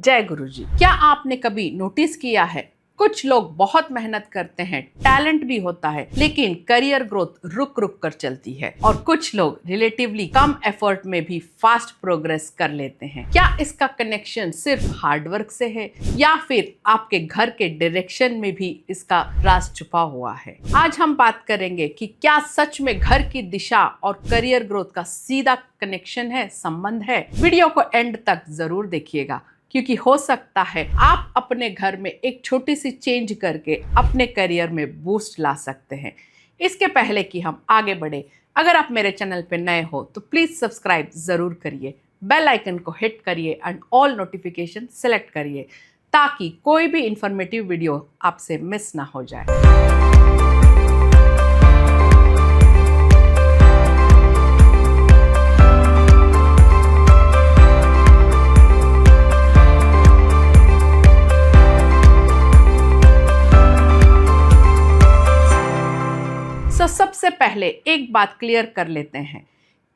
जय गुरु जी। क्या आपने कभी नोटिस किया है, कुछ लोग बहुत मेहनत करते हैं, टैलेंट भी होता है, लेकिन करियर ग्रोथ रुक रुक कर चलती है और कुछ लोग रिलेटिवली कम एफर्ट में भी फास्ट प्रोग्रेस कर लेते हैं। क्या इसका कनेक्शन सिर्फ हार्डवर्क से है या फिर आपके घर के डायरेक्शन में भी इसका राज छुपा हुआ है? आज हम बात करेंगे कि क्या सच में घर की दिशा और करियर ग्रोथ का सीधा कनेक्शन है, संबंध है। वीडियो को एंड तक जरूर देखिएगा, क्योंकि हो सकता है आप अपने घर में एक छोटी सी चेंज करके अपने करियर में बूस्ट ला सकते हैं। इसके पहले कि हम आगे बढ़े, अगर आप मेरे चैनल पे नए हो तो प्लीज सब्सक्राइब जरूर करिए, बेल आइकन को हिट करिए एंड ऑल नोटिफिकेशन सेलेक्ट करिए, ताकि कोई भी इंफॉर्मेटिव वीडियो आपसे मिस ना हो जाए। सबसे पहले एक बात क्लियर कर लेते हैं,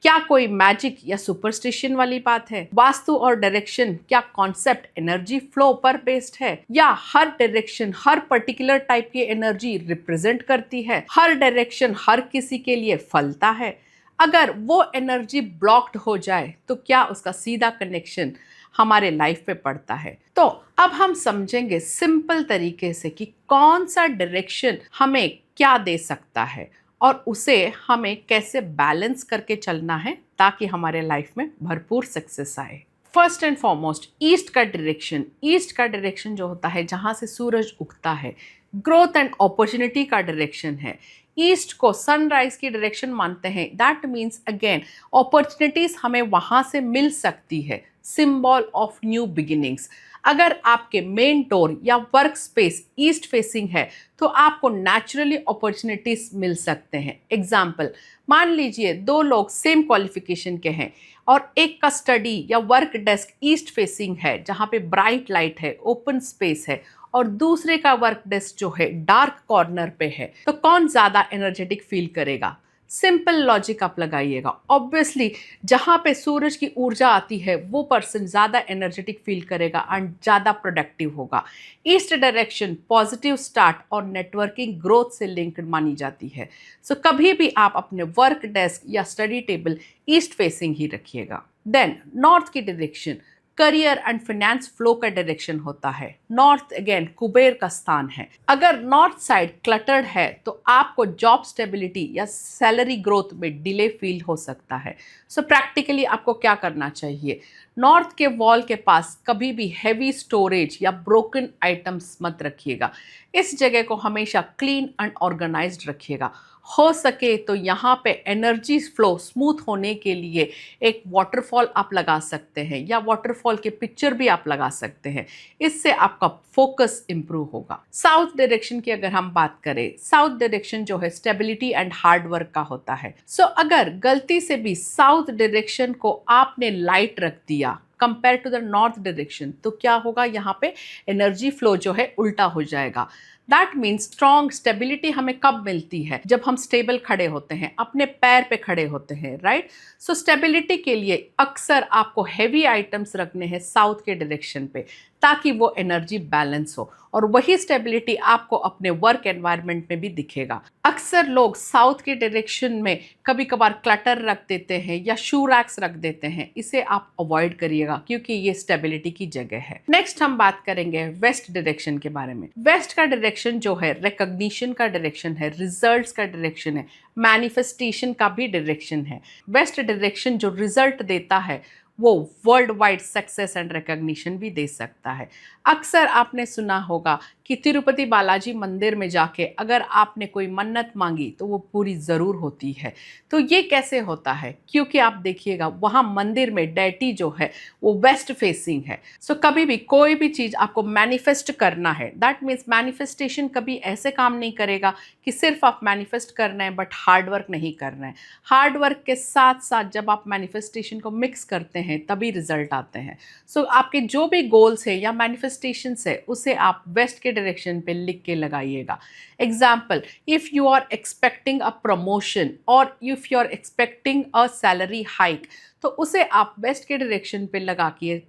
क्या कोई मैजिक या सुपरस्टिशन वाली बात है? वास्तु और डायरेक्शन क्या कॉन्सेप्ट एनर्जी फ्लो पर बेस्ड है, या हर डायरेक्शन हर पर्टिकुलर टाइप की एनर्जी रिप्रेजेंट करती है? हर डायरेक्शन हर किसी के लिए फलता है? अगर वो एनर्जी ब्लॉक्ड हो जाए तो क्या उसका सीधा कनेक्शन हमारे लाइफ पे पड़ता है? तो अब हम समझेंगे सिंपल तरीके से कि कौन सा डायरेक्शन हमें क्या दे सकता है और उसे हमें कैसे बैलेंस करके चलना है ताकि हमारे लाइफ में भरपूर सक्सेस आए। फर्स्ट एंड फॉरमोस्ट, ईस्ट का डायरेक्शन जो होता है जहाँ से सूरज उगता है, ग्रोथ एंड अपॉर्चुनिटी का डायरेक्शन है। ईस्ट को सनराइज की डायरेक्शन मानते हैं। दैट मीन्स अगेन अपॉर्चुनिटीज हमें वहाँ से मिल सकती है, सिंबल ऑफ न्यू बिगिनिंग्स। अगर आपके मेन डोर या वर्क स्पेस ईस्ट फेसिंग है तो आपको नेचुरली अपॉर्चुनिटीज मिल सकते हैं। एग्जाम्पल, मान लीजिए दो लोग सेम क्वालिफिकेशन के हैं और एक का स्टडी या वर्क डेस्क ईस्ट फेसिंग है जहाँ पे ब्राइट लाइट है, ओपन स्पेस है, और दूसरे का वर्क डेस्क जो है डार्क कॉर्नर पे है, तो कौन ज़्यादा एनर्जेटिक फील करेगा? सिंपल लॉजिक आप लगाइएगा। ऑब्वियसली जहाँ पे सूरज की ऊर्जा आती है वो पर्सन ज़्यादा एनर्जेटिक फील करेगा एंड ज़्यादा प्रोडक्टिव होगा। ईस्ट डायरेक्शन पॉजिटिव स्टार्ट और नेटवर्किंग ग्रोथ से लिंक्ड मानी जाती है। सो कभी भी आप अपने वर्क डेस्क या स्टडी टेबल ईस्ट फेसिंग ही रखिएगा। देन नॉर्थ की direction career and finance flow का डायरेक्शन होता है। नॉर्थ अगेन कुबेर का स्थान है। अगर नॉर्थ साइड क्लटर्ड है तो आपको जॉब स्टेबिलिटी या सैलरी ग्रोथ में डिले फील हो सकता है। सो प्रैक्टिकली आपको क्या करना चाहिए? नॉर्थ के वॉल के पास कभी भी हैवी स्टोरेज या ब्रोकन आइटम्स मत रखिएगा। इस जगह को हमेशा क्लीन एंड ऑर्गेनाइज्ड रखिएगा। हो सके तो यहाँ पे एनर्जी फ्लो स्मूथ होने के लिए एक वाटरफॉल आप लगा सकते हैं या वाटरफॉल के पिक्चर भी आप लगा सकते हैं। इससे आपका फोकस इंप्रूव होगा। साउथ डायरेक्शन की अगर हम बात करें, साउथ डायरेक्शन जो है स्टेबिलिटी एंड हार्ड वर्क का होता है। सो अगर गलती से भी साउथ डायरेक्शन को आपने लाइट रख दिया compare to the north direction, तो क्या होगा? यहाँ पे एनर्जी फ्लो जो है उल्टा हो जाएगा। दैट मीन्स स्ट्रॉन्ग स्टेबिलिटी हमें कब मिलती है? जब हम स्टेबल खड़े होते हैं, अपने पैर पे खड़े होते हैं, राइट? सो स्टेबिलिटी के लिए अक्सर आपको हैवी आइटम्स रखने हैं साउथ के डायरेक्शन पे, ताकि वो एनर्जी बैलेंस हो, और वही स्टेबिलिटी आपको अपने वर्क एनवायरनमेंट में भी दिखेगा। अक्सर लोग साउथ के डायरेक्शन में कभी कभार क्लटर रख देते हैं या शू रैक्स रख देते हैं। इसे आप अवॉइड करिएगा क्योंकि ये स्टेबिलिटी की जगह है। नेक्स्ट हम बात करेंगे वेस्ट डायरेक्शन के बारे में। वेस्ट का डायरेक्शन जो है रिकॉग्निशन का डायरेक्शन है, रिजल्ट्स का डायरेक्शन है, मैनिफेस्टेशन का भी डायरेक्शन है। वेस्ट डायरेक्शन जो रिजल्ट देता है वो world wide success and recognition भी दे सकता है। अक्सर आपने सुना होगा कि तिरुपति बालाजी मंदिर में जाके अगर आपने कोई मन्नत मांगी तो वो पूरी ज़रूर होती है। तो ये कैसे होता है? क्योंकि आप देखिएगा वहाँ मंदिर में डेटी जो है वो वेस्ट फेसिंग है। सो कभी भी कोई भी चीज़ आपको मैनिफेस्ट करना है, दैट मीन्स मैनिफेस्टेशन कभी ऐसे काम नहीं करेगा कि सिर्फ आप मैनिफेस्ट करना है बट हार्ड वर्क नहीं करना है। हार्ड वर्क के साथ साथ जब आप मैनिफेस्टेशन को मिक्स करते हैं हैं तभी रिजल्ट आते हैं। सो आपके जो भी गोल्स है या मैनिफेस्टेशंस है उसे आप वेस्ट के डायरेक्शन पे लिख के लगाइएगा। Example, if you are expecting a promotion और if you are expecting a salary hike, तो उसे आप वेस्ट के डायरेक्शन पे लगा के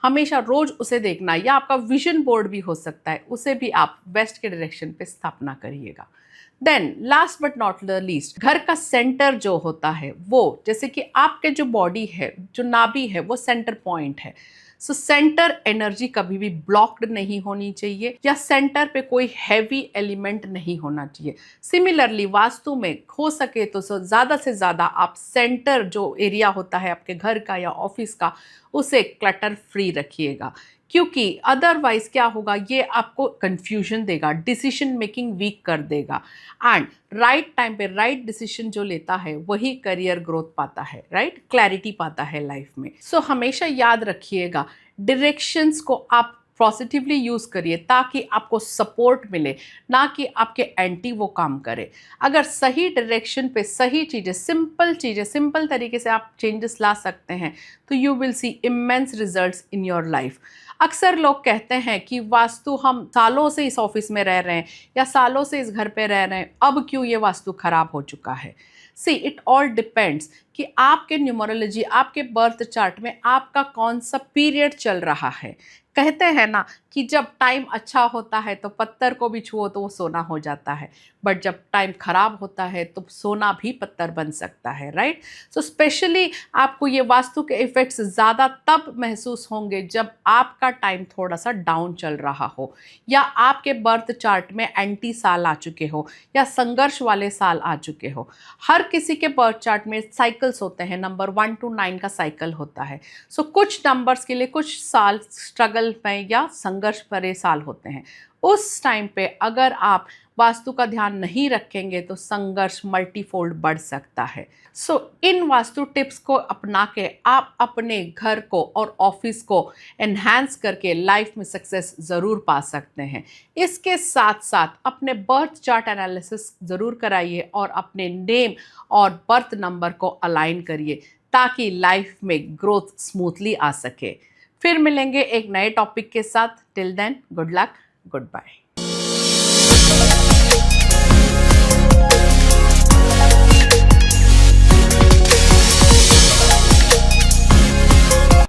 हमेशा रोज उसे देखना, या आपका विजन बोर्ड भी हो सकता है, उसे भी आप वेस्ट के डायरेक्शन पे स्थापना करिएगा। Then last but not the least, घर का सेंटर जो होता है वो, जैसे कि आपके जो बॉडी है, जो नाभि है, वो सेंटर पॉइंट है। सो सेंटर एनर्जी कभी भी ब्लॉक्ड नहीं होनी चाहिए, या सेंटर पे कोई हैवी एलिमेंट नहीं होना चाहिए। सिमिलरली वास्तु में हो सके तो ज़्यादा से ज़्यादा आप सेंटर जो एरिया होता है आपके घर का या ऑफिस का, उसे क्लटर फ्री रखिएगा, क्योंकि अदरवाइज क्या होगा, ये आपको कंफ्यूजन देगा, डिसीजन मेकिंग वीक कर देगा। एंड राइट टाइम पे राइट डिसीजन जो लेता है वही करियर ग्रोथ पाता है, राइट, क्लैरिटी पाता है लाइफ में। सो हमेशा याद रखिएगा, डायरेक्शंस को आप पॉजिटिवली यूज़ करिए ताकि आपको सपोर्ट मिले, ना कि आपके एंटी वो काम करे। अगर सही डायरेक्शन पे सही चीज़ें सिंपल तरीके से आप चेंजेस ला सकते हैं, तो you will see immense results in your life. अक्सर लोग कहते हैं कि वास्तु, हम सालों से इस ऑफिस में रह रहे हैं या सालों से इस घर पे रह रहे हैं, अब क्यों ये वास्तु खराब हो चुका है। सी इट ऑल डिपेंड्स कि आपके न्यूमरोलॉजी, आपके बर्थ चार्ट में आपका कौन सा पीरियड चल रहा है। कहते हैं ना कि जब टाइम अच्छा होता है तो पत्थर को भी छुओ तो वो सोना हो जाता है, बट जब टाइम खराब होता है तो सोना भी पत्थर बन सकता है, राइट। सो स्पेशली आपको ये वास्तु के इफेक्ट्स ज़्यादा तब महसूस होंगे जब आपका टाइम थोड़ा सा डाउन चल रहा हो, या आपके बर्थ चार्ट में एंटी साल आ चुके हो, या संघर्ष वाले साल आ चुके हो। हर किसी के बर्थ चार्ट में साइकिल्स होते हैं, नंबर 1 to 9 का साइकिल होता है। सो कुछ नंबर्स के लिए कुछ साल स्ट्रगल में या संघर्ष भरे साल होते हैं। उस टाइम पे अगर आप वास्तु का ध्यान नहीं रखेंगे तो संघर्ष मल्टीफोल्ड बढ़ सकता है। सो इन वास्तु टिप्स को अपना के आप अपने घर को और ऑफिस को एनहांस करके लाइफ में सक्सेस ज़रूर पा सकते हैं। इसके साथ साथ अपने बर्थ चार्ट एनालिसिस ज़रूर कराइए और अपने नेम और बर्थ नंबर को अलाइन करिए ताकि लाइफ में ग्रोथ स्मूथली आ सके। फिर मिलेंगे एक नए टॉपिक के साथ। Till then, good luck, good bye.